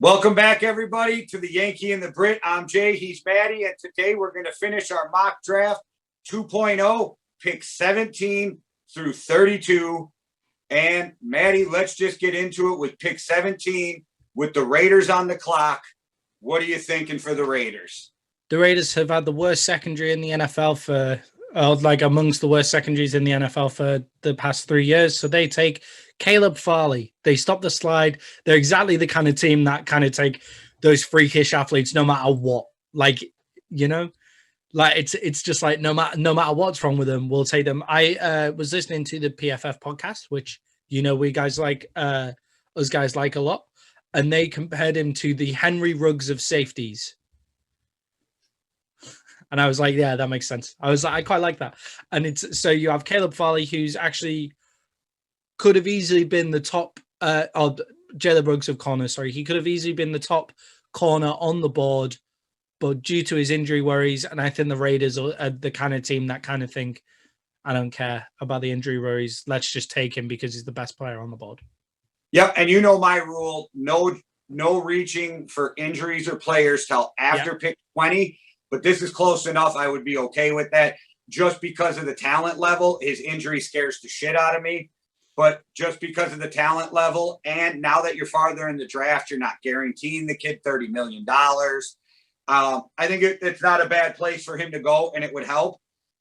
Welcome back, everybody, to the Yankee and the Brit. I'm Jay, he's Maddie, and today we're going to finish our mock draft 2.0, pick 17 through 32. And Maddie, let's just get into it with pick 17 with the Raiders on the clock. What are you thinking for the Raiders? The Raiders have had the worst secondary in the NFL amongst the worst secondaries in the NFL for the past 3 years. So they take Caleb Farley. They stop the slide. They're exactly the kind of team that kind of take those freakish athletes no matter what. It's just like no matter what's wrong with them, we'll take them. I was listening to the PFF podcast, which we guys like us guys like a lot, and they compared him to the Henry Ruggs of safeties. And I was like, yeah, that makes sense. I quite like that. And so you have Caleb Farley, who's actually could have easily been the top, Jalen Ruggs of corner. Sorry, he could have easily been the top corner on the board, but due to his injury worries, and I think the Raiders are the kind of team that kind of think, I don't care about the injury worries. Let's just take him because he's the best player on the board. Yep, and my rule: no reaching for injuries or players till after pick 20. But this is close enough. I would be okay with that just because of the talent level. His injury scares the shit out of me. But just because of the talent level, and now that you're farther in the draft, you're not guaranteeing the kid $30 million. I think it's not a bad place for him to go, and it would help.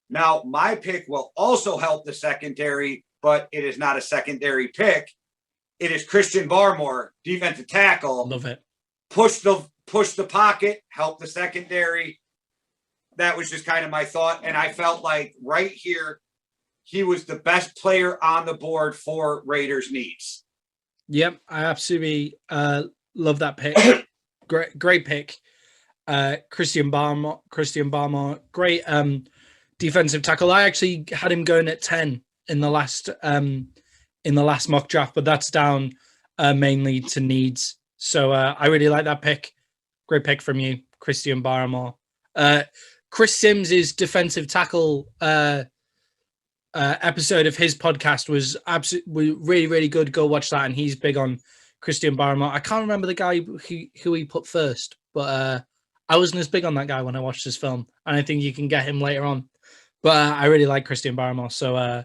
Now, my pick will also help the secondary, but it is not a secondary pick. It is Christian Barmore, defensive tackle. Love it. Push the pocket, help the secondary. That was just kind of my thought. And I felt like right here, he was the best player on the board for Raiders needs. Yep, I absolutely love that pick. Great pick. Christian Barmore, great defensive tackle. I actually had him going at 10 in the last mock draft, but that's down mainly to needs. So I really like that pick. Great pick from you, Christian Barmore. Chris Sims' defensive tackle episode of his podcast was absolutely really, really good. Go watch that. And he's big on Christian Barmore. I can't remember the guy who he put first, but I wasn't as big on that guy when I watched this film. And I think you can get him later on. But I really like Christian Barmore. So,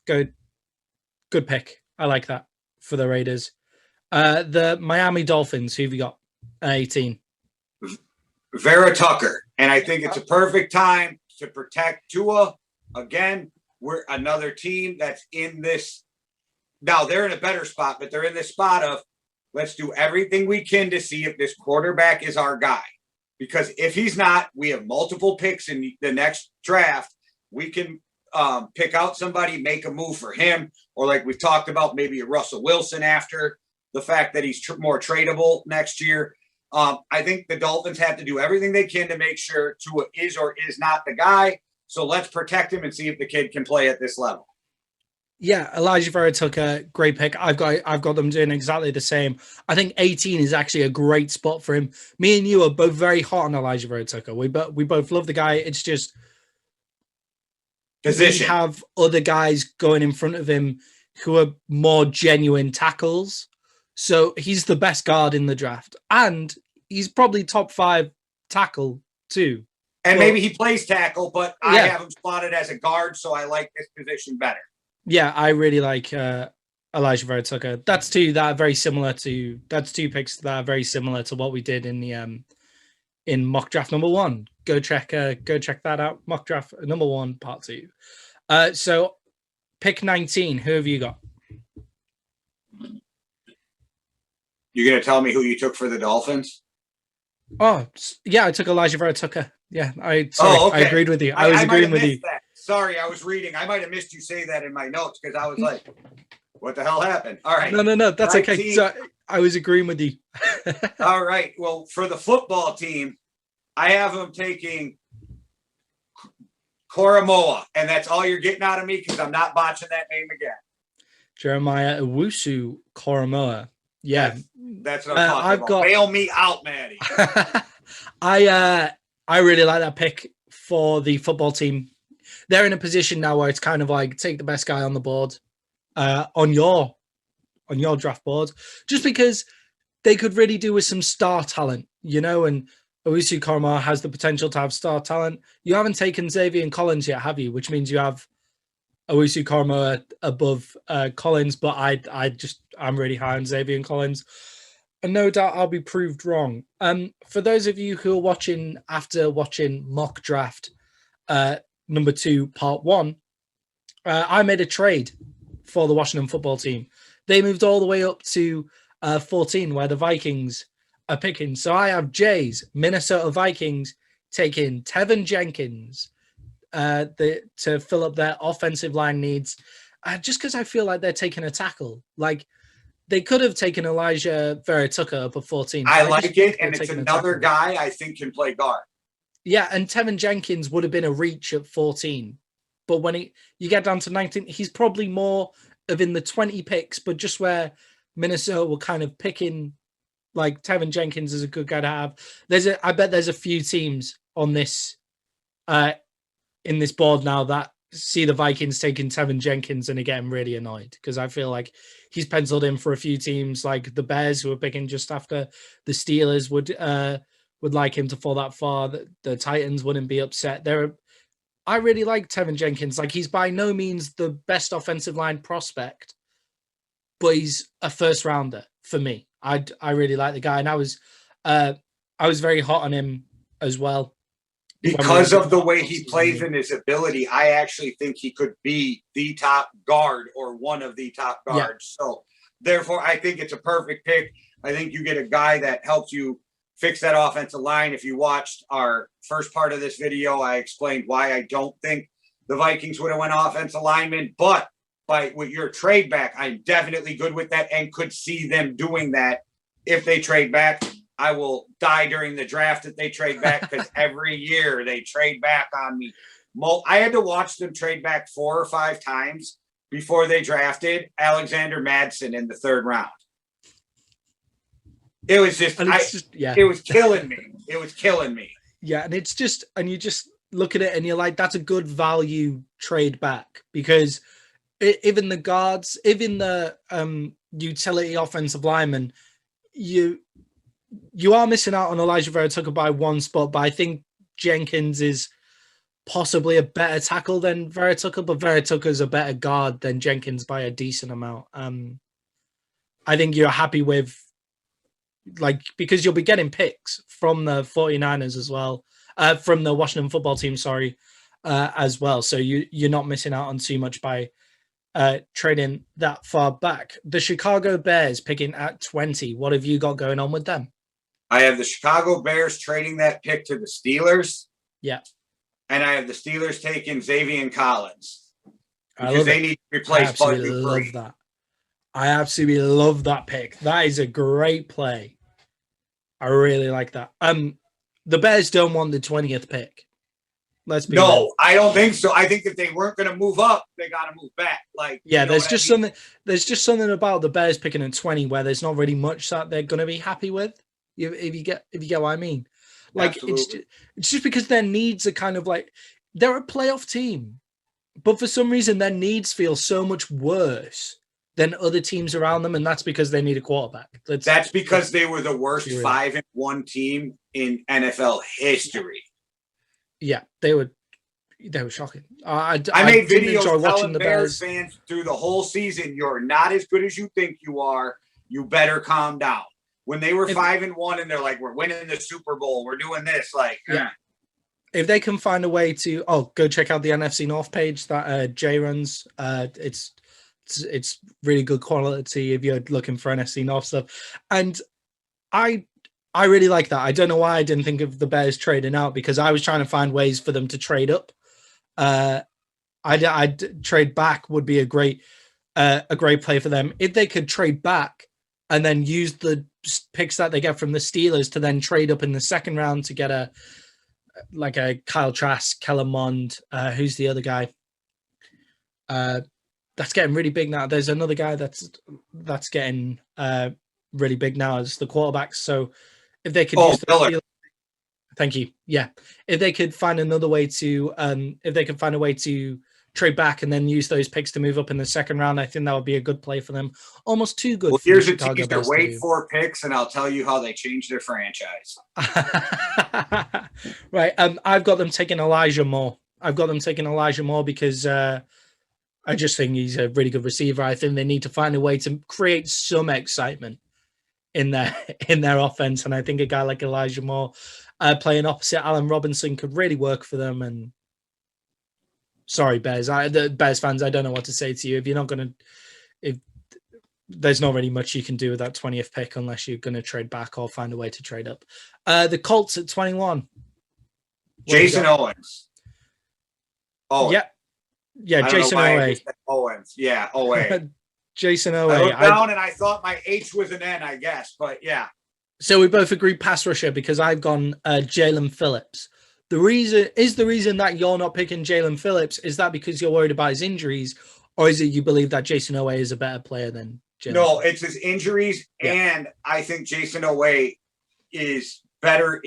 good pick. I like that for the Raiders. The Miami Dolphins, who have you got? 18. Vera Tucker. And I think it's a perfect time to protect Tua. Again, we're another team that's in this. Now, they're in a better spot, but they're in this spot of let's do everything we can to see if this quarterback is our guy. Because if he's not, we have multiple picks in the next draft. We can pick out somebody, make a move for him, or like we've talked about, maybe a Russell Wilson after the fact that he's more tradable next year. I think the Dolphins have to do everything they can to make sure Tua is or is not the guy. So let's protect him and see if the kid can play at this level. Yeah, Elijah Vera Tucker, great pick. I've got them doing exactly the same. I think 18 is actually a great spot for him. Me and you are both very hot on Elijah Vera Tucker. We both love the guy. It's just position. We have other guys going in front of him who are more genuine tackles. So he's the best guard in the draft. And he's probably top 5 tackle too. And maybe he plays tackle, but I have him slotted as a guard, so I like this position better. Yeah, I really like Elijah Vera Tucker. That's two picks that are very similar to what we did in the in mock draft number 1. Go check that out. Mock draft number 1, part 2. So pick 19. Who have you got? You're going to tell me who you took for the Dolphins? Oh, yeah, I took Elijah Vera Tucker. Yeah, I agreed with you. I was agreeing with you. That. Sorry, I was reading. I might have missed you say that in my notes because I was like, what the hell happened? All right. No, that's 19. Okay. So I was agreeing with you. All right. Well, for the football team, I have them taking Koromoa, and that's all you're getting out of me because I'm not botching that name again. Jeremiah Owusu Koromoa. Yeah. That's what I'm talking about. Bail me out, Maddie. I really like that pick for the football team. They're in a position now where it's kind of like take the best guy on the board, on your draft board, just because they could really do with some star talent, you know, and Owusu Koroma has the potential to have star talent. You haven't taken Xavier Collins yet, have you? Which means you have Owusu Koroma above Collins, but I'm really high on Xavier Collins. And no doubt I'll be proved wrong. For those of you who are watching after watching Mock Draft number 2, part 1, I made a trade for the Washington football team. They moved all the way up to 14, where the Vikings are picking. So I have Jay's Minnesota Vikings taking Tevin Jenkins to fill up their offensive line needs, just because I feel like they're taking a tackle. Like, they could have taken Elijah Vera Tucker up at 14. I like it, and it's another guy I think can play guard. Yeah, and Tevin Jenkins would have been a reach at 14. But when you get down to 19, he's probably more of in the 20 picks, but just where Minnesota were kind of picking, like, Tevin Jenkins is a good guy to have. I bet there's a few teams on this in this board now that see the Vikings taking Tevin Jenkins and are getting really annoyed, because I feel like he's penciled in for a few teams, like the Bears, who are picking just after the Steelers would like him to fall that far. The Titans wouldn't be upset. I really like Tevin Jenkins. Like, he's by no means the best offensive line prospect, but he's a first rounder for me. I really like the guy, and I was very hot on him as well. Because of the way he plays and his ability, I actually think he could be the top guard or one of the top guards. Yeah. So, therefore, I think it's a perfect pick. I think you get a guy that helps you fix that offensive line. If you watched our first part of this video, I explained why I don't think the Vikings would have went offensive lineman. But with your trade back, I'm definitely good with that and could see them doing that if they trade back. I will die during the draft if they trade back, because every year they trade back on me. I had to watch them trade back 4 or 5 times before they drafted Alexander Madsen in the 3rd round. It was it was killing me. It was killing me. Yeah, and you just look at it and you're like, that's a good value trade back, because even the guards, even the utility offensive linemen, you are missing out on Elijah Vera Tucker by 1 spot, but I think Jenkins is possibly a better tackle than Vera Tucker, but Vera Tucker's a better guard than Jenkins by a decent amount. I think you're happy with, like, because you'll be getting picks from the 49ers as well, from the Washington football team, as well. So you're not missing out on too much by trading that far back. The Chicago Bears picking at 20. What have you got going on with them? I have the Chicago Bears trading that pick to the Steelers. Yeah. And I have the Steelers taking Xavier Collins, because they need to replace Bud Dupree. I absolutely love that pick. That is a great play. I really like that. The Bears don't want the 20th pick. Let's be honest. I don't think so. I think if they weren't going to move up, they got to move back. Like, yeah, there's just something about the Bears picking at 20 where there's not really much that they're going to be happy with. If you get what I mean, like, it's just because their needs are kind of like, they're a playoff team, but for some reason their needs feel so much worse than other teams around them, and that's because they need a quarterback. That's because they were the worst 5-1 team in NFL history. Yeah, they were shocking. I made videos watching the Bears fans through the whole season, you're not as good as you think you are. You better calm down. When they were 5-1 and they're like, we're winning the Super Bowl, we're doing this, like, yeah. If they can find a way to, go check out the NFC North page that Jay runs. It's really good quality if you're looking for NFC North stuff. And I really like that. I don't know why I didn't think of the Bears trading out, because I was trying to find ways for them to trade up. I'd trade back would be a great play for them. If they could trade back and then use the picks that they get from the Steelers to then trade up in the 2nd round to get a Kyle Trask, Kellen Mond, who's the other guy? That's getting really big now. There's another guy that's getting really big now as the quarterback. So if they could use the Steelers, thank you. Yeah, if they could find another way to, if they could find a way to trade back and then use those picks to move up in the second round. I think that would be a good play for them. Almost too good. Well, for here's the a Chicago teaser. Bears Wait 4 picks, and I'll tell you how they changed their franchise. Right. I've got them taking Elijah Moore. Because I just think he's a really good receiver. I think they need to find a way to create some excitement in their offense, and I think a guy like Elijah Moore playing opposite Allen Robinson could really work for them. And sorry, Bears, the Bears fans, I don't know what to say to you. If you're not going to, there's not really much you can do with that 20th pick unless you're going to trade back or find a way to trade up. The Colts at 21. Jason Owens. Yeah, Jason Owens. Yeah, Owe. Jason Owe. I looked down and I thought my H was an N, I guess, but yeah. So we both agreed pass rusher because I've gone Jalen Phillips. The reason that you're not picking Jalen Phillips, is that because you're worried about his injuries, or is it you believe that Jason Owe is a better player than Jalen? No, it's his injuries, and I think Jason Owe is better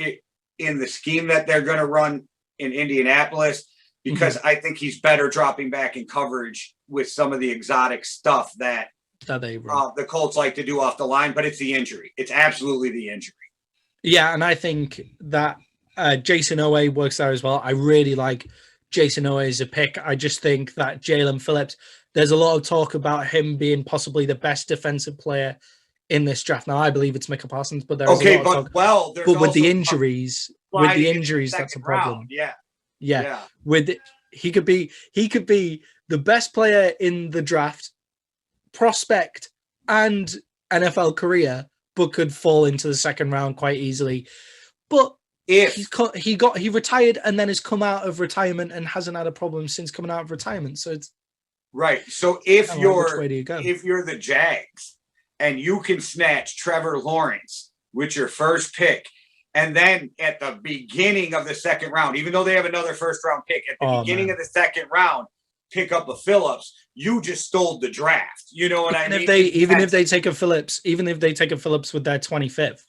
in the scheme that they're going to run in Indianapolis, because I think he's better dropping back in coverage with some of the exotic stuff that they the Colts like to do off the line, but it's the injury. It's absolutely the injury. Yeah, and I think that Jason Owe works there as well. I really like Jason Owe as a pick. I just think that Jalen Phillips, there's a lot of talk about him being possibly the best defensive player in this draft. Now, I believe it's Micah Parsons, but there's a lot of talk. But with the injuries, that's a problem. Yeah. He could be the best player in the draft, prospect, and NFL career, but could fall into the second round quite easily. But if he retired and then has come out of retirement and hasn't had a problem since coming out of retirement, so it's right. So if you're the Jags and you can snatch Trevor Lawrence with your first pick, and then at the beginning of the second round, even though they have another first round pick, at the beginning of the second round, pick up a Phillips, you just stole the draft. You know what I mean? Even if they take a Phillips with their 25th.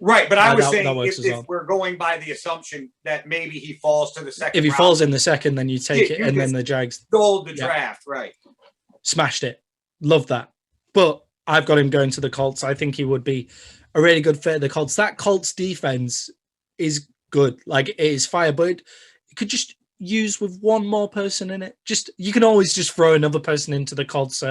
Right, but I was saying if we're going by the assumption that maybe he falls to the second round. If he falls in the second, then you take it, and then the Jags stole the draft, right. Smashed it. Love that. But I've got him going to the Colts. I think he would be a really good fit at the Colts. That Colts defense is good. Like, it is fire, but it could just use with one more person in it. You can always just throw another person into the Colts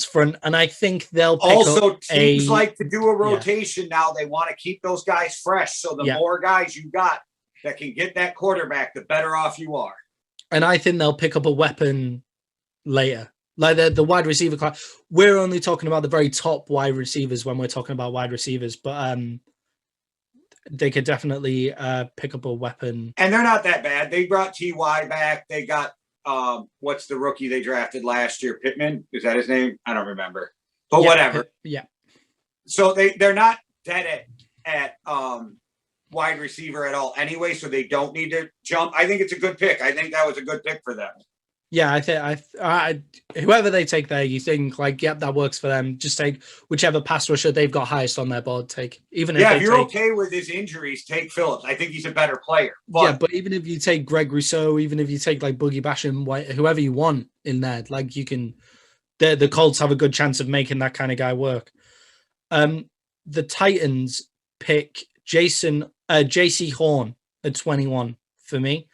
front, and I think they'll pick also teams like to do a rotation now. They want to keep those guys fresh. So the more guys you got that can get that quarterback, the better off you are. And I think they'll pick up a weapon later. Like the wide receiver class, we're only talking about the very top wide receivers when we're talking about wide receivers, but they could definitely pick up a weapon. And they're not that bad. They brought T.Y. back. They got, what's the rookie they drafted last year? Pittman? Is that his name? I don't remember. But whatever. Yeah. So they're not dead at wide receiver at all anyway, so they don't need to jump. I think it's a good pick. I think that was a good pick for them. Yeah, I think whoever they take there, you think like, yep, that works for them. Just take whichever pass rusher they've got highest on their board. Take if you're okay with his injuries, take Phillips. I think he's a better player. But even if you take Greg Rousseau, even if you take like Boogie Basham, whoever you want in there, like you can, the Colts have a good chance of making that kind of guy work. The Titans pick JC Horn at 21 for me.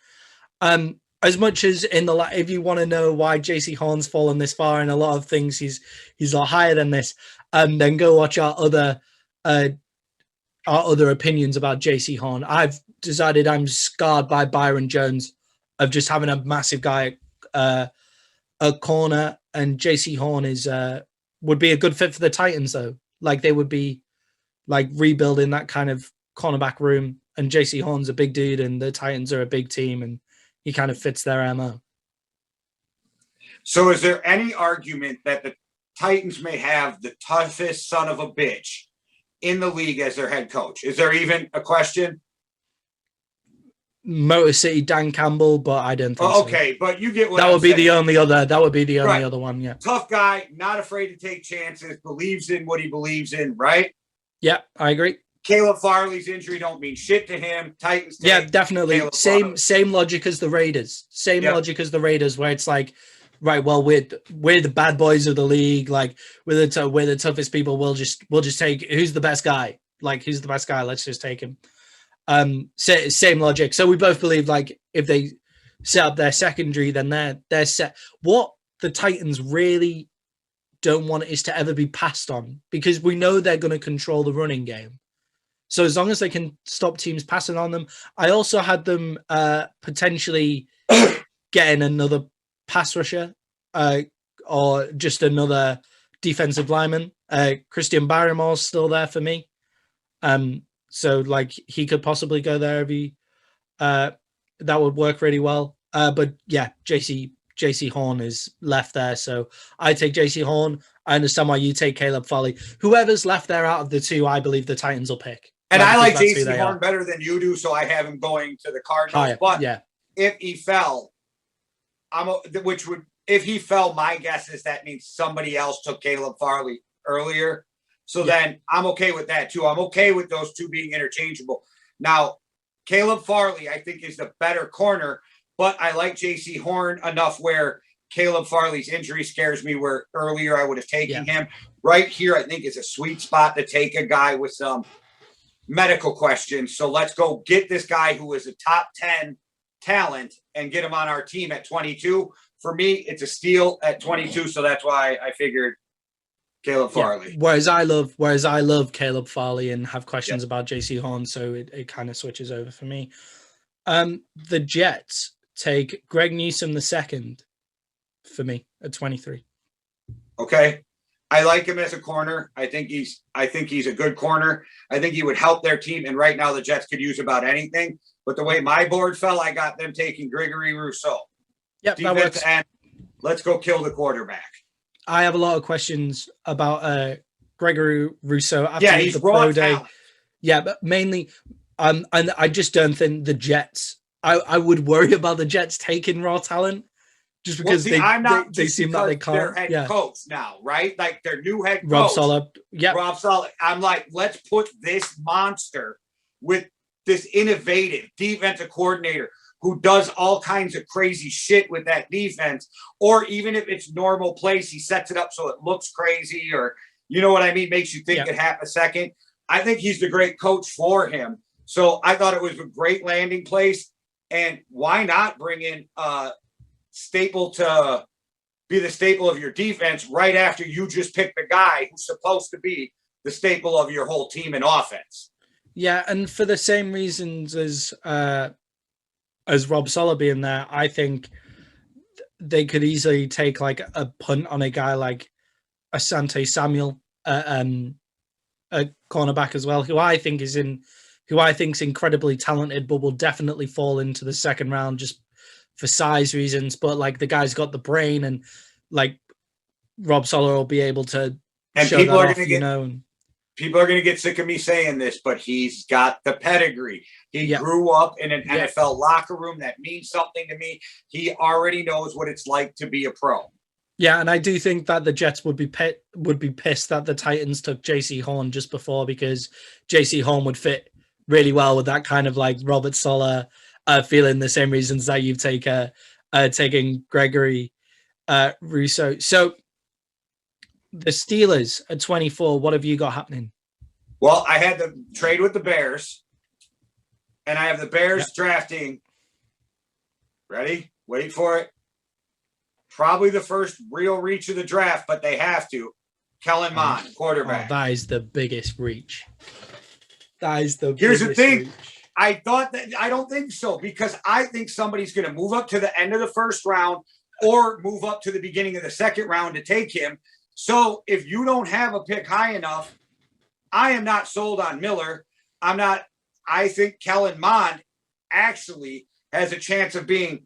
As much as if you want to know why JC Horn's fallen this far in a lot of things, he's a lot higher than this. Then go watch our other opinions about JC Horn. I've decided I'm scarred by Byron Jones of just having a massive guy at corner, and JC Horn would be a good fit for the Titans though. Like they would be like rebuilding that kind of cornerback room, and JC Horn's a big dude, and the Titans are a big team, and he kind of fits their MO. So is there any argument that the Titans may have the toughest son of a bitch in the league as their head coach? Is there even a question? Motor City Dan Campbell, but I don't think so. Okay, but you get what that would be the only other one, yeah. Tough guy, not afraid to take chances, believes in what he believes in, right? Yeah, I agree. Caleb Farley's injury don't mean shit to him. Titans. Yeah, definitely. Caleb Farley. Same logic as the Raiders. Same Yep. logic as the Raiders, where it's like, right, well, we're the bad boys of the league. Like we're the toughest people. We'll just take who's the best guy. Like who's the best guy? Let's just take him. Same logic. So we both believe like if they set up their secondary, then they're set. What the Titans really don't want is to ever be passed on, because we know they're going to control the running game. So as long as they can stop teams passing on them, I also had them potentially getting another pass rusher or just another defensive lineman. Christian Barrymore's still there for me. So like he could possibly go there if he, that would work really well. But yeah, JC Horn is left there. So I take JC Horn. I understand why you take Caleb Farley. Whoever's left there out of the two, I believe the Titans will pick. And I like JC Horn better than you do, so I have him going to the Cardinals. Higher. But yeah, if he fell, if he fell, my guess is that means somebody else took Caleb Farley earlier. So then I'm okay with that too. I'm okay with those two being interchangeable. Now, Caleb Farley, I think, is the better corner, but I like JC Horn enough where Caleb Farley's injury scares me, where earlier I would have taken him. Right here, I think, is a sweet spot to take a guy with some medical questions. So let's go get this guy who is a top 10 talent and get him on our team at 22. For me, it's a steal at 22. So that's why I figured Caleb Farley. Yeah. Whereas I love Caleb Farley and have questions about JC Horn. So it kind of switches over for me. The Jets take Greg Newsome II for me at 23. Okay. I like him as a corner. I think he's a good corner. I think he would help their team. And right now the Jets could use about anything. But the way my board fell, I got them taking Gregory Rousseau. Yep, that works. And let's go kill the quarterback. I have a lot of questions about Gregory Rousseau after he's the raw pro day. talent. Yeah, but mainly, and I just don't think the Jets. I would worry about the Jets taking raw talent. Just because they seem like they can't. Their head coach now, right? Like their new head coach, Rob Saleh. Yeah, Rob Saleh. I'm like, let's put this monster with this innovative defensive coordinator who does all kinds of crazy shit with that defense. Or even if it's normal place, he sets it up so it looks crazy, or you know what I mean, makes you think it half a second. I think he's the great coach for him. So I thought it was a great landing place. And why not bring in staple to be the staple of your defense right after you just picked the guy who's supposed to be the staple of your whole team and offense. Yeah, and for the same reasons as Rob Saleh being there, I think they could easily take like a punt on a guy like Asante Samuel, a cornerback as well, who I think is incredibly talented, but will definitely fall into the second round just for size reasons. But like the guy's got the brain, and like Rob Saleh will be able to show that off, people are going to get sick of me saying this, but he's got the pedigree. He grew up in an NFL locker room. That means something to me. He already knows what it's like to be a pro. Yeah, and I do think that the Jets would be pissed that the Titans took JC Horn just before, because JC Horn would fit really well with that kind of like Robert Saleh feeling, the same reasons that you've taken Gregory Rousseau. So the Steelers at 24, what have you got happening? Well, I had the trade with the Bears, and I have the Bears drafting. Ready? Wait for it. Probably the first real reach of the draft, but they have to. Kellen Mond, quarterback. That is the biggest reach. Here's the thing. Reach. I don't think so, because I think somebody's going to move up to the end of the first round or move up to the beginning of the second round to take him. So if you don't have a pick high enough, I am not sold on Miller. I think Kellen Mond actually has a chance of being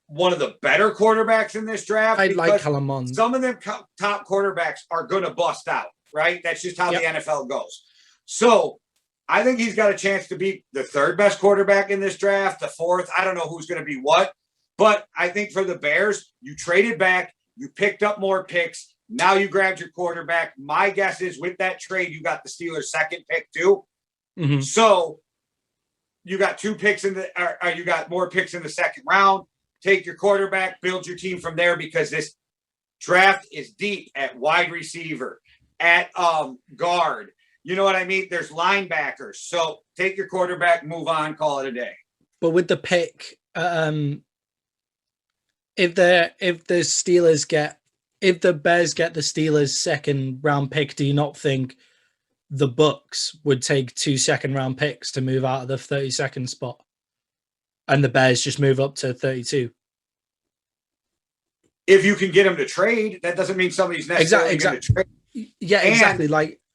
one of the better quarterbacks in this draft. I like Kellen Mond. Some of them top quarterbacks are going to bust out, right? That's just how the NFL goes. So I think he's got a chance to be the third best quarterback in this draft, the fourth. I don't know who's going to be what, but I think for the Bears, you traded back, you picked up more picks, Now you grabbed your quarterback. My guess is with that trade, you got the Steelers' second pick too. Mm-hmm. So you got two picks you got more picks in the second round. Take your quarterback, build your team from there, because this draft is deep at wide receiver, at guard. You know what I mean? There's linebackers. So take your quarterback, move on, call it a day. But with the pick, if the Bears get the Steelers' second round pick, do you not think the Bucks would take 2 second-round picks to move out of the 32nd spot, and the Bears just move up to 32? If you can get them to trade, that doesn't mean somebody's necessarily going to trade. Yeah, exactly.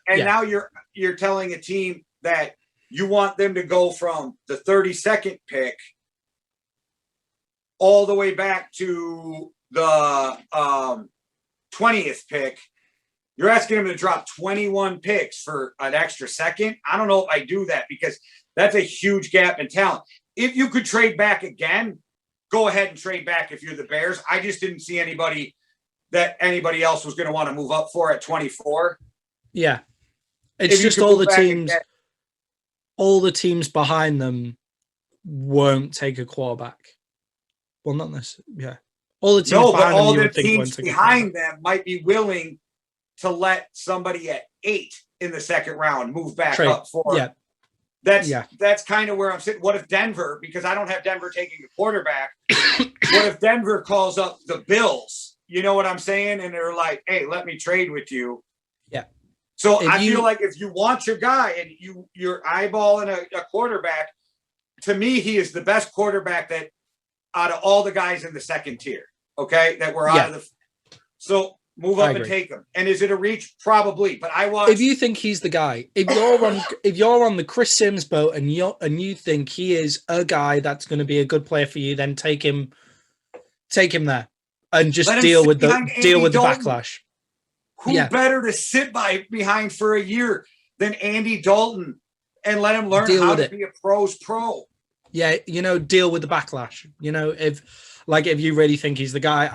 Now you're telling a team that you want them to go from the 32nd pick all the way back to the 20th pick. You're asking them to drop 21 picks for an extra second. I don't know if I do that, because that's a huge gap in talent. If you could trade back again, go ahead and trade back if you're the Bears. I just didn't see anybody else was going to want to move up for at 24. Yeah. It's just all the teams behind them won't take a quarterback. Well, not necessarily. Yeah. All the teams behind them might be willing to let somebody at 8 in the second round move back up for. Yeah. That's kind of where I'm sitting. What if Denver, because I don't have Denver taking a quarterback, what if Denver calls up the Bills? You know what I'm saying? And they're like, hey, let me trade with you. Yeah. So I feel like if you want your guy and you're eyeballing a quarterback, to me, he is the best quarterback that out of all the guys in the second tier, okay, that were out of the – so – move up and take him. And is it a reach? Probably. But if you think he's the guy, if you're on the Chris Sims boat and you think he is a guy that's going to be a good player for you, then take him there and just deal with the backlash. Who better to sit behind for a year than Andy Dalton and let him learn how to be a pro's pro? Yeah, deal with the backlash. If you really think he's the guy,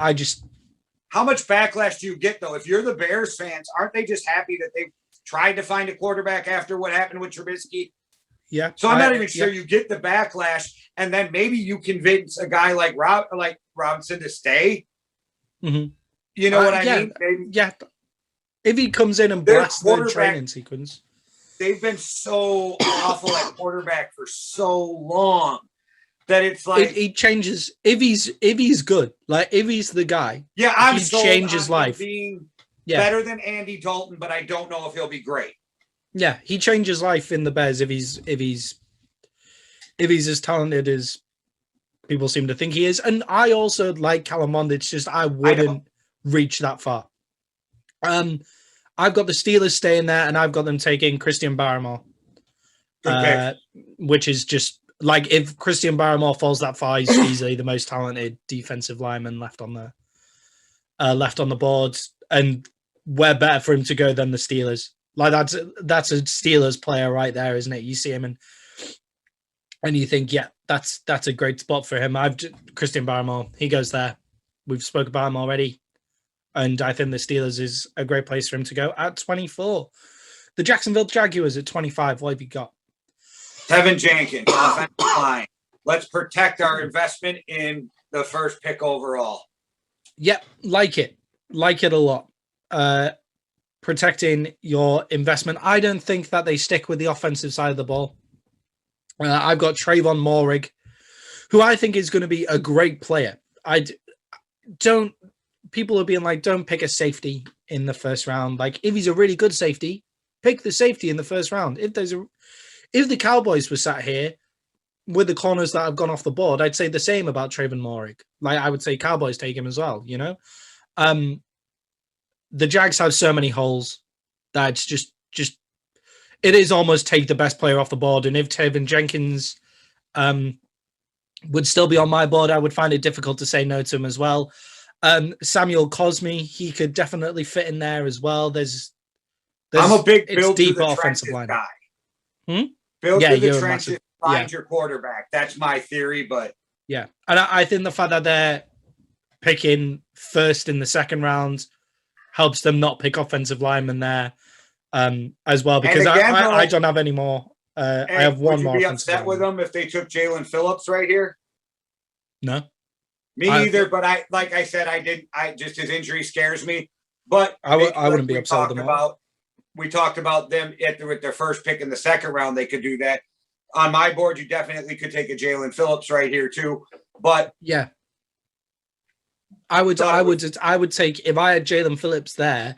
how much backlash do you get, though? If you're the Bears fans, aren't they just happy that they tried to find a quarterback after what happened with Trubisky? Yeah. So I'm not even sure you get the backlash, and then maybe you convince a guy like Robinson to stay. Mm-hmm. You know what I mean? Maybe. Yeah. If he comes in and blasts the training sequence. They've been so awful at quarterback for so long. That it's like he changes if he's good, like if he's the guy. Yeah, I'm sold change his life. Being better than Andy Dalton, but I don't know if he'll be great. Yeah, he changes life in the Bears if he's as talented as people seem to think he is. And I also like Callum Mond. It's just I wouldn't reach that far. I've got the Steelers staying there, and I've got them taking Christian Barmore, which is just. Like, if Christian Barmore falls that far, he's easily the most talented defensive lineman left on the board, and where better for him to go than the Steelers? Like, that's a Steelers player right there, isn't it? You see him and you think, yeah, that's a great spot for him. Christian Barmore, he goes there. We've spoken about him already, and I think the Steelers is a great place for him to go at 24. The Jacksonville Jaguars at 25. What have you got? Tevin Jenkins, offensive line. Let's protect our investment in the first pick overall. Yep, like it a lot. Protecting your investment. I don't think that they stick with the offensive side of the ball. I've got Trayvon Moehrig, who I think is going to be a great player. People are being like, don't pick a safety in the first round. Like, if he's a really good safety, pick the safety in the first round. If the Cowboys were sat here with the corners that have gone off the board, I'd say the same about Trayvon Moehrig. Like, I would say Cowboys take him as well, The Jags have so many holes that it's just it is almost take the best player off the board. And if Tevin Jenkins would still be on my board, I would find it difficult to say no to him as well. Samuel Cosme, he could definitely fit in there as well. I'm a big build deep to the offensive line guy. Build to the trenches, find your quarterback. That's my theory, but yeah. And I think the fact that they're picking first in the second round helps them not pick offensive linemen there as well. Because again, I don't have any more. I have one more. Would you be upset with them if they took Jalen Phillips right here? No. Me either, but like I said, just his injury scares me. But I wouldn't be upset with them all. We talked about them with their first pick in the second round. They could do that. On my board, you definitely could take a Jalen Phillips right here too. But yeah, I would take, if I had Jalen Phillips there,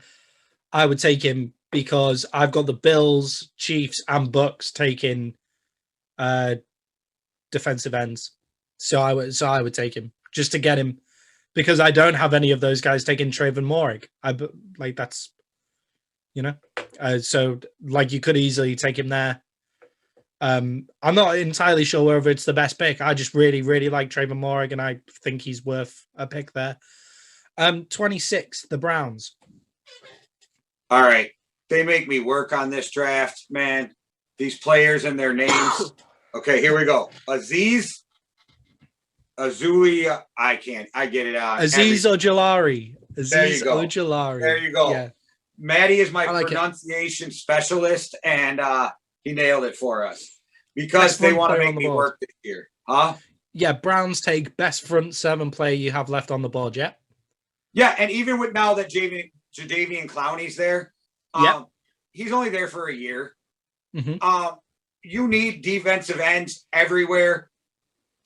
I would take him because I've got the Bills, Chiefs, and Bucks taking defensive ends. So I would take him just to get him, because I don't have any of those guys taking Trayvon Moehrig. That's, so like you could easily take him there. I'm not entirely sure whether it's the best pick. I just really, really like Trayvon Moehrig, and I think he's worth a pick there. 26, the Browns. All right. They make me work on this draft, man. These players and their names. Okay, here we go. Azuli, I can't. I get it out. Azeez Ojulari. There you go. There you go. Yeah. Maddie is my pronunciation specialist, and he nailed it for us because they want to make me work this year. Huh? Yeah, Browns take best front seven player you have left on the board, yeah? Yeah, and even with now that Jadeveon Clowney's there, he's only there for a year. Mm-hmm. You need defensive ends everywhere.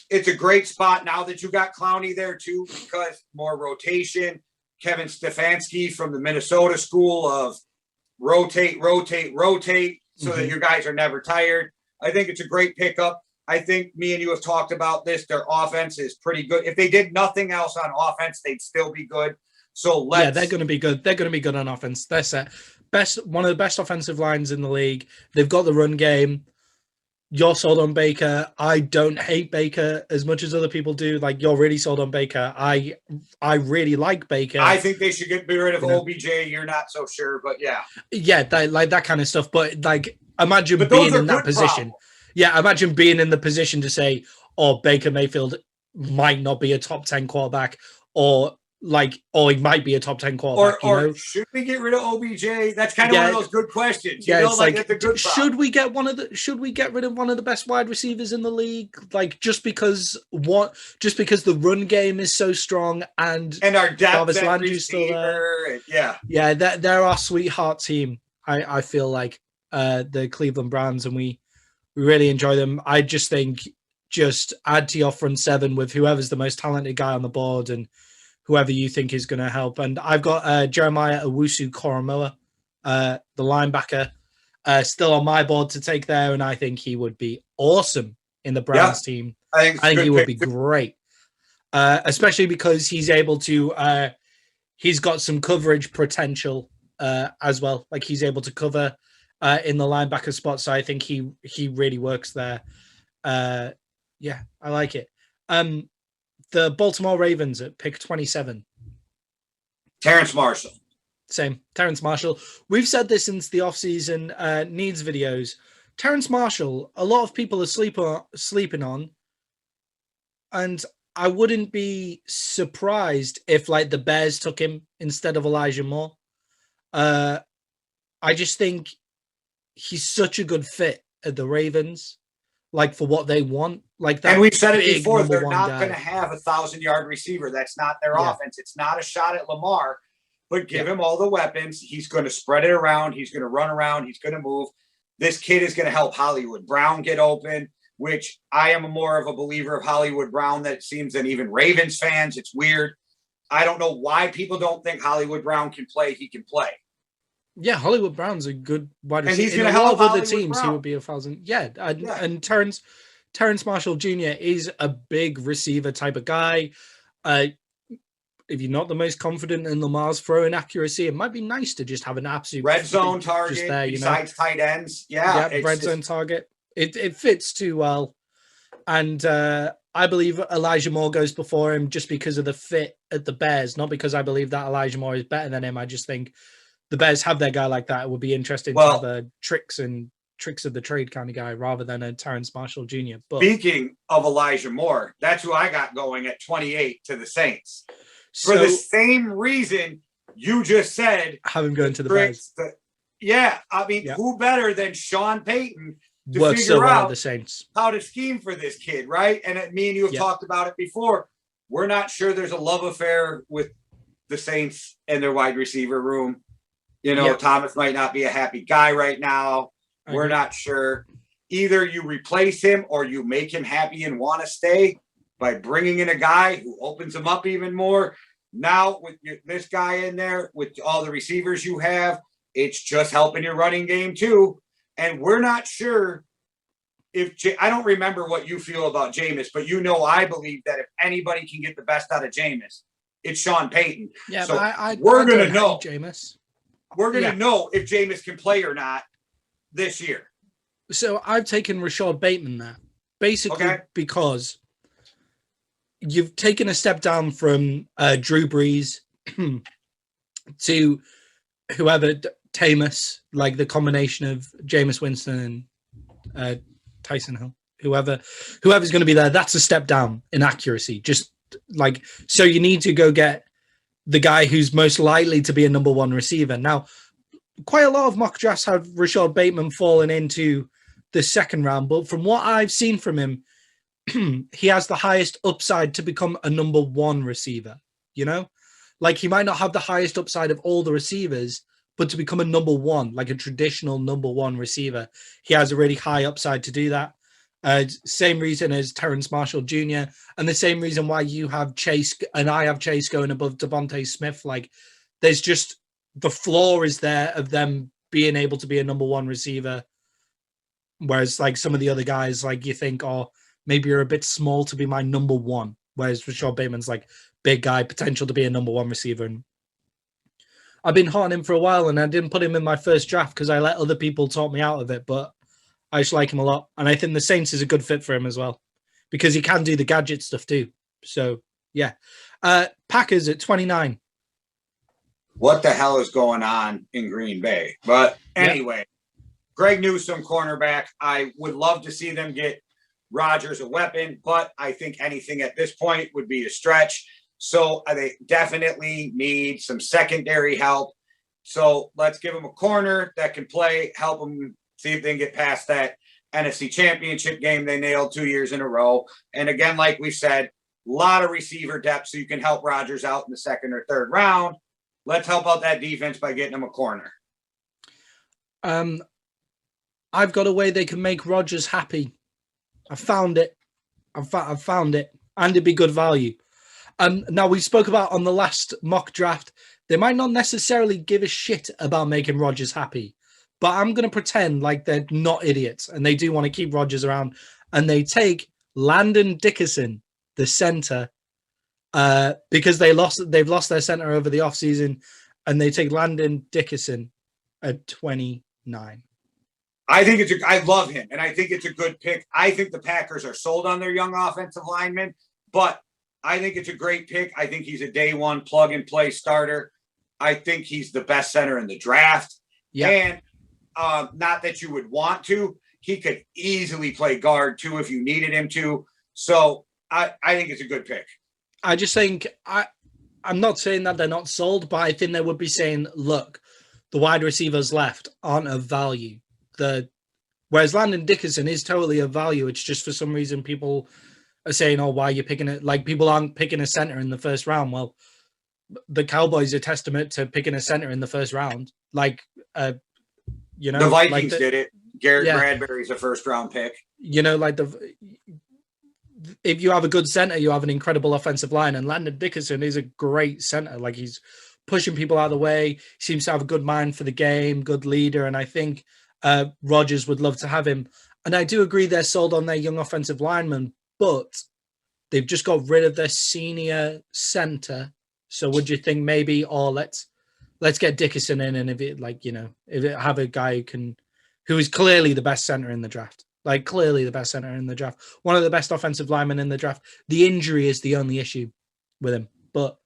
It's a great spot now that you got Clowney there too, because more rotation. Kevin Stefanski from the Minnesota school of rotate, so that your guys are never tired. I think it's a great pickup. I think me and you have talked about this. Their offense is pretty good. If they did nothing else on offense, they'd still be good. So they're going to be good. They're going to be good on offense. They're set. One of the best offensive lines in the league. They've got the run game. You're sold on Baker. I don't hate Baker as much as other people do. Like, you're really sold on Baker. I really like Baker. I think they should get rid of OBJ. You're not so sure, but yeah. Yeah, that kind of stuff. But like, imagine being in that position. Problems. Yeah, imagine being in the position to say, Baker Mayfield might not be a top 10 quarterback, or he might be a top 10 quarterback. Or should we get rid of OBJ? That's kind of one of those good questions. It's like that's a good should we get rid of one of the best wide receivers in the league? Like, just because the run game is so strong and our depth at Landry's still there. Yeah, they're our sweetheart team. I feel like the Cleveland Browns, and we really enjoy them. I just think just add to your front seven with whoever's the most talented guy on the board and whoever you think is going to help. And I've got Jeremiah Owusu-Koramoah, the linebacker, still on my board to take there, and I think he would be awesome in the Browns team. I think he would be great, especially because he's able to he's got some coverage potential as well. Like, he's able to cover in the linebacker spot, so I think he really works there. I like it. The Baltimore Ravens at pick 27. Terrence Marshall. Same. Terrence Marshall. We've said this since the offseason needs videos. Terrence Marshall, a lot of people are sleeping on. And I wouldn't be surprised if, like, the Bears took him instead of Elijah Moore. I just think he's such a good fit at the Ravens. Like, for what they want, like that. And we've said it before, they're not going to have a 1,000-yard receiver. That's not their offense. It's not a shot at Lamar, but give him all the weapons. He's going to spread it around. He's going to run around. He's going to move. This kid is going to help Hollywood Brown get open, which I am more of a believer of Hollywood Brown that seems than even Ravens fans. It's weird. I don't know why people don't think Hollywood Brown can play. He can play. Yeah, Hollywood Brown's a good wide receiver. And he's going to help other teams. Brown. He would be 1,000. And Terrence Marshall Jr. is a big receiver type of guy. If you're not the most confident in Lamar's throwing accuracy, it might be nice to just have an absolute red zone target there, besides tight ends. Red zone target. It fits too well. And I believe Elijah Moore goes before him just because of the fit at the Bears, not because I believe that Elijah Moore is better than him. I just think the Bears have their guy like that. It would be interesting to have a tricks of the trade kind of guy rather than a Terrence Marshall Jr. But speaking of Elijah Moore, that's who I got going at 28 to the Saints. For the same reason you just said have him going to the Bears. Yeah, I mean, who better than Sean Payton to Works figure so well out at the Saints. how to scheme for this kid, right? And me and you have talked about it before. We're not sure there's a love affair with the Saints and their wide receiver room. You know, Thomas might not be a happy guy right now. We're not sure. Either you replace him or you make him happy and want to stay by bringing in a guy who opens him up even more. Now, with this guy in there, with all the receivers you have, it's just helping your running game too. And we're not sure if I don't remember what you feel about Jameis, but I believe that if anybody can get the best out of Jameis, it's Sean Payton. Yeah, so we're going to know Jameis. We're going to know if Jameis can play or not this year. So I've taken Rashad Bateman there, basically because you've taken a step down from Drew Brees to whoever, Tamus, like the combination of Jameis Winston and Tyson Hill, whoever's going to be there. That's a step down in accuracy. Just like, so you need to go get the guy who's most likely to be a number one receiver. Now, quite a lot of mock drafts have Rashad Bateman falling into the second round, but from what I've seen from him, he has the highest upside to become a number one receiver. You know, like he might not have the highest upside of all the receivers, but to become a number one, like a traditional number one receiver, he has a really high upside to do that. Same reason as Terrence Marshall Jr. and the same reason why you have Chase and I have Chase going above Devontae Smith. Like there's just the floor is there of them being able to be a number one receiver. Whereas like some of the other guys, like you think, oh, maybe you're a bit small to be my number one. Whereas Rashad Bateman's like big guy, potential to be a number one receiver. And I've been hot on him for a while and I didn't put him in my first draft because I let other people talk me out of it, but I just like him a lot. And I think the Saints is a good fit for him as well because he can do the gadget stuff too. So, yeah. Packers at 29. What the hell is going on in Green Bay? But anyway, Greg Newsome, cornerback. I would love to see them get Rodgers a weapon, but I think anything at this point would be a stretch. So they definitely need some secondary help. So let's give them a corner that can play, help them see if they can get past that NFC Championship game they nailed 2 years in a row. And again, like we said, a lot of receiver depth so you can help Rodgers out in the second or third round. Let's help out that defense by getting them a corner. I've got a way they can make Rodgers happy. I found it. I found it. And it'd be good value. Now, we spoke about on the last mock draft, they might not necessarily give a shit about making Rodgers happy. But I'm going to pretend like they're not idiots and they do want to keep Rodgers around. And they take Landon Dickerson, the center, because they've lost their center over the offseason. And they take Landon Dickerson at 29. I love him, and I think it's a good pick. I think the Packers are sold on their young offensive lineman, but I think it's a great pick. I think he's a day one plug-and-play starter. I think he's the best center in the draft. Yeah. And not that you would want to. He could easily play guard, too, if you needed him to. So I think it's a good pick. I just think I'm not saying that they're not sold, but I think they would be saying, look, the wide receivers left aren't of value. Whereas Landon Dickerson is totally of value. It's just for some reason people are saying, oh, why are you picking it? Like people aren't picking a center in the first round. Well, the Cowboys are testament to picking a center in the first round. Like, you know, the Vikings did it. Garrett Bradbury's a first round pick. You know, like if you have a good center, you have an incredible offensive line. And Landon Dickerson is a great center. Like he's pushing people out of the way. He seems to have a good mind for the game, good leader. And I think Rodgers would love to have him. And I do agree they're sold on their young offensive lineman, but they've just got rid of their senior center. So would you think maybe, let's get Dickerson in, and if it have a guy who is clearly the best center in the draft, one of the best offensive linemen in the draft. The injury is the only issue with him, but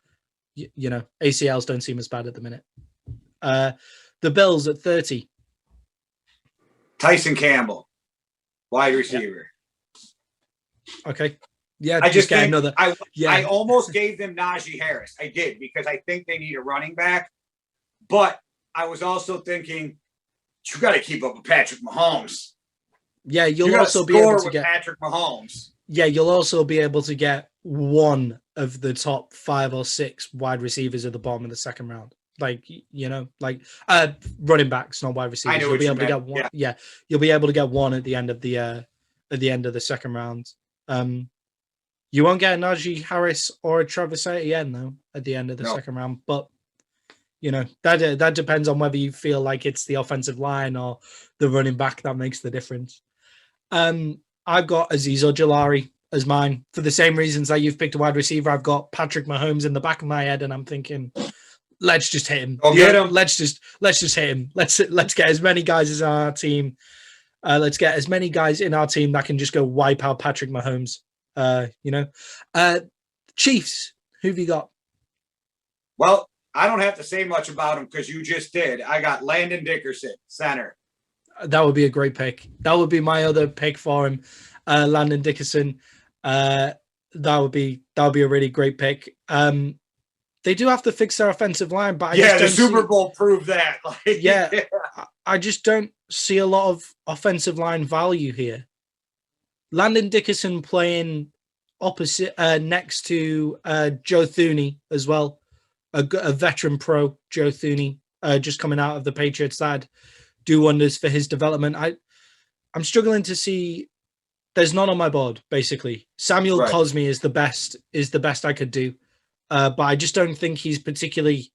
you know, ACLs don't seem as bad at the minute. The Bills at 30. Tyson Campbell, wide receiver. Yeah. Okay. Yeah, I just get another. I almost gave them Najee Harris. I did because I think they need a running back. But I was also thinking, you got to keep up with Patrick Mahomes. Yeah, You you'll got to also be able score to with get. Patrick Mahomes. Yeah, you'll also be able to get one of the top 5 or 6 wide receivers at the bottom of the second round. Like, like running backs, not wide I receivers. know You'll what be you able to meant. get one. Yeah. Yeah, you'll be able to get one at the end of the second round. You won't get a Najee Harris or a Travis Etienne though at the end of the second round, but that depends on whether you feel like it's the offensive line or the running back that makes the difference. I've got Azeez Ojulari as mine for the same reasons that you've picked a wide receiver. I've got Patrick Mahomes in the back of my head, and I'm thinking, let's just hit him. Get him. Let's just hit him. Let's get as many guys as our team. Let's get as many guys in our team that can just go wipe out Patrick Mahomes. Chiefs. Who have you got? Well, I don't have to say much about him because you just did. I got Landon Dickerson, center. That would be a great pick. That would be my other pick for him, Landon Dickerson. That would be a really great pick. They do have to fix their offensive line, but the Super Bowl proved that. I just don't see a lot of offensive line value here. Landon Dickerson playing opposite next to Joe Thuney as well, a veteran pro, Joe Thuney, just coming out of the Patriots side. Do wonders for his development. I'm struggling to see. There's none on my board. Basically, Samuel Cosme is the best I could do, but I just don't think he's particularly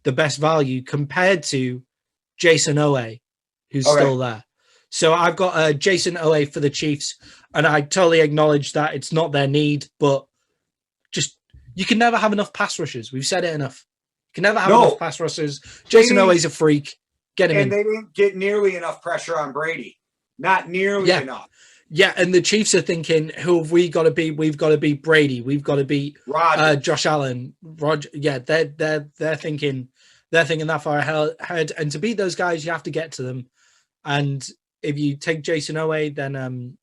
the best value compared to Jason Owe, who's still there. So I've got Jason Owe for the Chiefs, and I totally acknowledge that it's not their need, but just you can never have enough pass rushers. We've said it enough. You can never have enough pass rushers. Jason Owe's a freak. Get him in. And they didn't get nearly enough pressure on Brady. Not nearly enough. Yeah, and the Chiefs are thinking, who have we got to beat? We've got to beat Brady. We've got to beat Josh Allen. Roger. Yeah, they're thinking that far ahead. And to beat those guys, you have to get to them. And if you take Jason Owe, then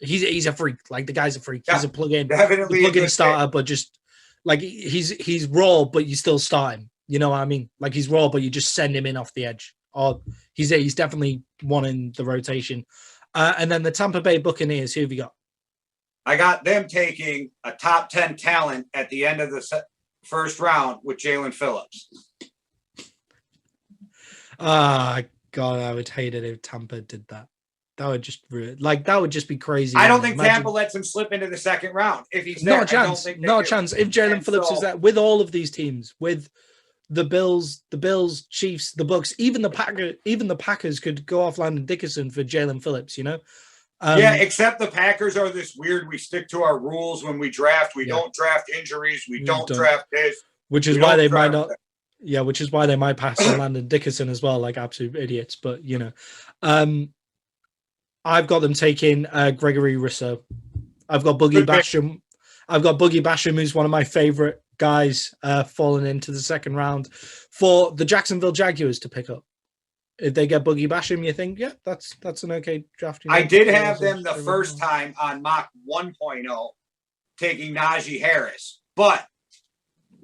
he's a freak. Like the guy's a freak. Yeah, he's a plug-in starter, but just like he's raw, but you still start him. You know what I mean? Like he's raw, but you just send him in off the edge. Or he's definitely one in the rotation. And then the Tampa Bay Buccaneers, who have you got? I got them taking a top 10 talent at the end of the first round with Jalen Phillips. God, I would hate it if Tampa did that. That would just be crazy. I don't think Tampa lets him slip into the second round. If he's there, not a chance. If Jalen Phillips is there, with all of these teams, with the Bills, Chiefs, the Bucks, even the Packers could go off Landon Dickerson for Jalen Phillips, except the Packers are this weird. We stick to our rules when we draft. We don't draft injuries. We don't draft this. Which is why they might not. Yeah, which is why they might pass on Landon Dickerson as well, like absolute idiots. But I've got them taking Gregory Rousseau. I've got Boogie Basham. Who's one of my favorite guys falling into the second round for the Jacksonville Jaguars to pick up. If they get Boogie Basham, you think, yeah, that's an okay draft. I did have them the first time on mock 1.0 taking Najee Harris, but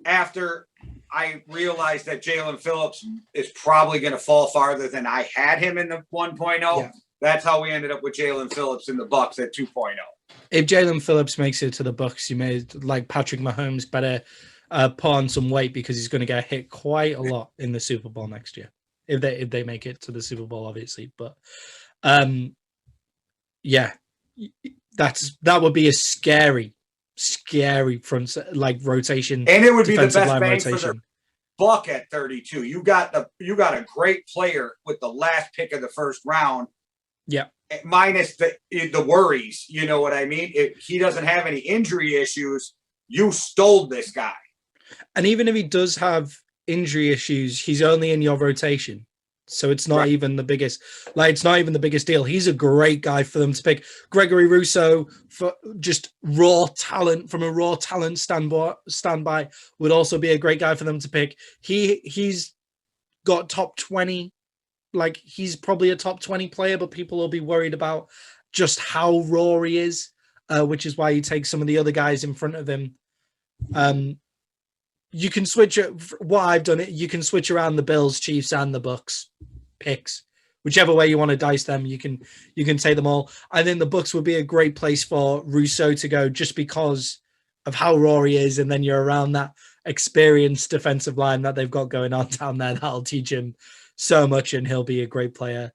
after I realized that Jalen Phillips is probably going to fall farther than I had him in the 1.0, that's how we ended up with Jalen Phillips in the Bucks at 2.0. If Jalen Phillips makes it to the Bucks, you may, like Patrick Mahomes, better put on some weight because he's going to get hit quite a lot in the Super Bowl next year. If they make it to the Super Bowl, obviously. But that would be a scary front rotation, and it would be the best bang rotation for their buck at 32. You got a great player with the last pick of the first round. Yeah. Minus the worries, you know what I mean? If he doesn't have any injury issues, you stole this guy. And even if he does have injury issues, he's only in your rotation. So it's not even the biggest, it's not even the biggest deal. He's a great guy for them to pick. Gregory Rousseau, for just raw talent, from a raw talent standby, would also be a great guy for them to pick. He's got top 20. He's probably a top 20 player, but people will be worried about just how raw he is, which is why you take some of the other guys in front of him. you can switch it. What I've done, you can switch around the Bills, Chiefs, and the Bucks picks. Whichever way you want to dice them, you can take them all. I think the Bucks would be a great place for Rousseau to go, just because of how raw he is, and then you're around that experienced defensive line that they've got going on down there. That'll teach him so much, and he'll be a great player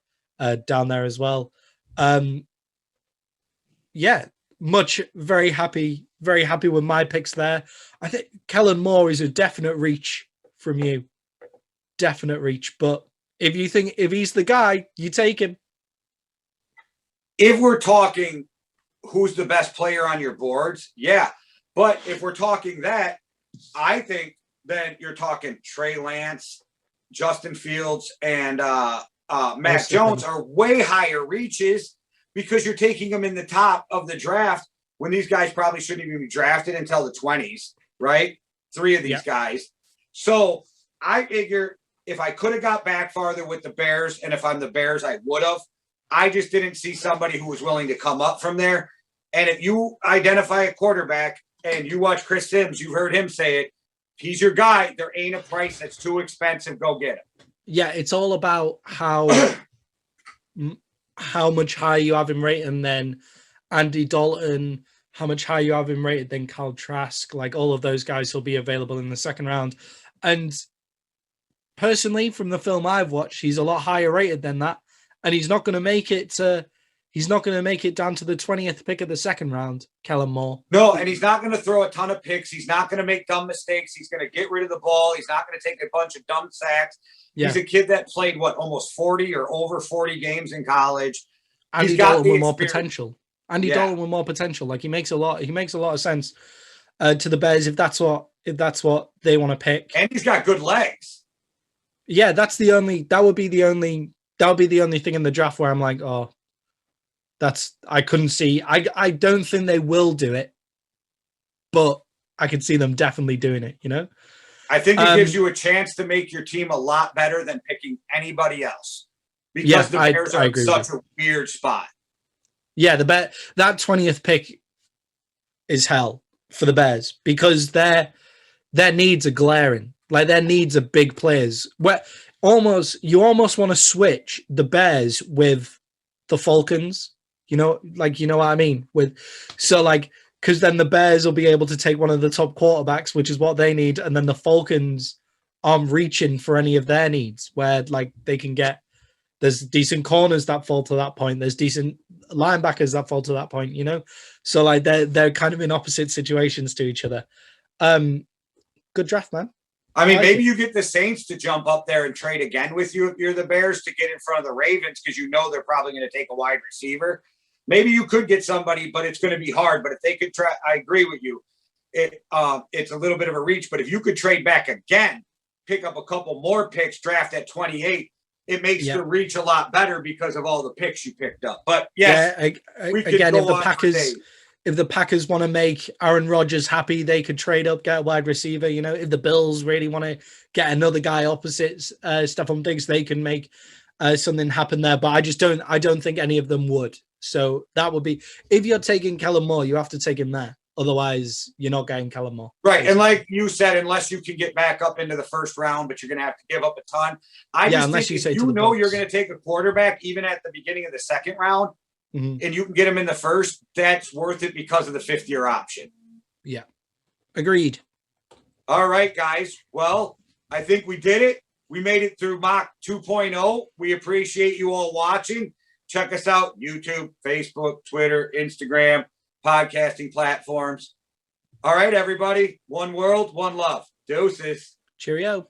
down there as well. Yeah, very happy with my picks there. I think Kellen Moore is a definite reach from you. Definite reach. But if you think if he's the guy, you take him. If we're talking who's the best player on your boards, yeah. But if we're talking that, I think then you're talking Trey Lance, Justin Fields, and Mac Jones are way higher reaches, because you're taking them in the top of the draft when these guys probably shouldn't even be drafted until the 20s, right? 3 of these guys. So I figure if I could have got back farther with the Bears, and if I'm the Bears, I would have. I just didn't see somebody who was willing to come up from there. And if you identify a quarterback and you watch Chris Sims, you've heard him say it, he's your guy. There ain't a price that's too expensive. Go get him. Yeah, it's all about how much higher you have him rated than Andy Dalton, how much higher you have him rated than Kyle Trask. Like, all of those guys will be available in the second round. And personally, from the film I've watched, he's a lot higher rated than that. And he's not going to make it down to the 20th pick of the second round, Kellen Moore. No, and he's not going to throw a ton of picks. He's not going to make dumb mistakes. He's going to get rid of the ball. He's not going to take a bunch of dumb sacks. Yeah. He's a kid that played, almost 40 or over 40 games in college. Andy Dalton with more potential. Dalton with more potential. Like, he makes a lot of sense to the Bears if that's what they want to pick. And he's got good legs. Yeah, that would be the only thing in the draft where I'm like, oh, I couldn't see. I don't think they will do it, but I could see them definitely doing it, you know? I think it gives you a chance to make your team a lot better than picking anybody else, because the Bears are in such a weird spot. Yeah, that 20th pick is hell for the Bears, because their needs are glaring. Like, their needs are big players. Where you almost want to switch the Bears with the Falcons. You know what I mean? Because then the Bears will be able to take one of the top quarterbacks, which is what they need, and then the Falcons aren't reaching for any of their needs, where they can get, there's decent corners that fall to that point, there's decent linebackers that fall to that point, you know? So they're kind of in opposite situations to each other. Good draft, man. I mean, maybe you get the Saints to jump up there and trade again with you if you're the Bears, to get in front of the Ravens, because you know they're probably going to take a wide receiver. Maybe you could get somebody, but it's going to be hard. But if they could try, I agree with you. It's a little bit of a reach. But if you could trade back again, pick up a couple more picks, draft at 28, it makes the reach a lot better because of all the picks you picked up. But yes, again, if the Packers want to make Aaron Rodgers happy, they could trade up, get a wide receiver. You know, if the Bills really want to get another guy opposite Stephon Diggs, they can make something happen there. But I don't think any of them would. So that would be, if you're taking Kellen Moore, you have to take him there. Otherwise, you're not getting Kellen Moore. Right. And like you said, unless you can get back up into the first round, but you're going to have to give up a ton. Unless you say you're going to take a quarterback, even at the beginning of the second round, and you can get him in the first, that's worth it because of the 5th-year option. Yeah. Agreed. All right, guys. Well, I think we did it. We made it through Mock 2.0. We appreciate you all watching. Check us out, YouTube, Facebook, Twitter, Instagram, podcasting platforms. All right, everybody. One world, one love. Deuces. Cheerio.